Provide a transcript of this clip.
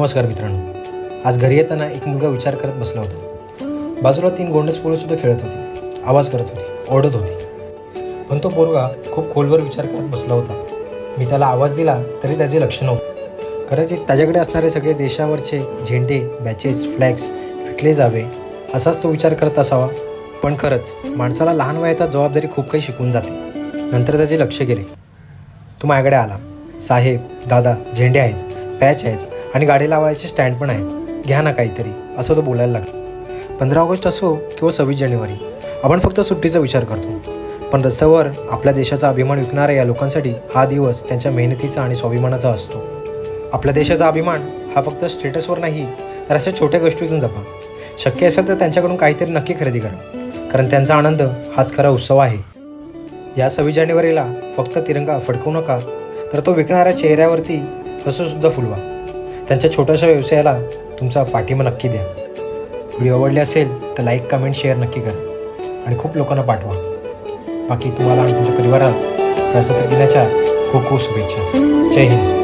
नमस्कार मित्रांनो. आज घरी येताना एक मुलगा विचार करत बसला होता. बाजूला 3 गोंडस पोरंसुद्धा खेळत होती, आवाज करत होती, ओरडत होती. पण तो पोरगा खूप खोलवर विचार करत बसला होता. मी त्याला आवाज दिला तरी त्याचे लक्ष नव्हते. कदाचित त्याच्याकडे असणारे सगळे देशावरचे झेंडे, बॅचेस, फ्लॅग्स विकले जावे असाच तो विचार करत असावा. पण खरंच माणसाला लहान वयात जबाबदारी खूप काही शिकून जाते. नंतर त्याचे लक्ष गेले. तो माझ्याकडे आला. साहेब, दादा, झेंडे आहेत, बॅच आहेत आणि गाडी लावायचे स्टँड पण आहेत, घ्या ना काहीतरी, असं तो बोलायला लागला. 15 ऑगस्ट असो किंवा 26 जानेवारी, आपण फक्त सुट्टीचा विचार करतो. पण रस्त्यावर आपल्या देशाचा अभिमान विकणाऱ्या या लोकांसाठी हा दिवस त्यांच्या मेहनतीचा आणि स्वाभिमानाचा असतो. आपल्या देशाचा अभिमान हा फक्त स्टेटसवर नाही, तर अशा छोट्या गोष्टीतून जपा. शक्य असेल तर त्यांच्याकडून काहीतरी नक्की खरेदी करा, कारण त्यांचा आनंद हाच खरा उत्सव आहे. या 26 जानेवारीला फक्त तिरंगा फडकवू नका, तर तो विकणाऱ्या चेहऱ्यावरती हसूसुद्धा फुलवा. त्यांच्या छोट्याशा व्यवसायाला तुमचा पाठिंबा नक्की द्या. व्हिडिओ आवडले असेल तर लाईक, कमेंट, शेअर नक्की करा आणि खूप लोकांना पाठवा. बाकी तुम्हाला आणि तुमच्या परिवाराला प्रजासत्ताक दिनाच्या खूप खूप शुभेच्छा. जय हिंद.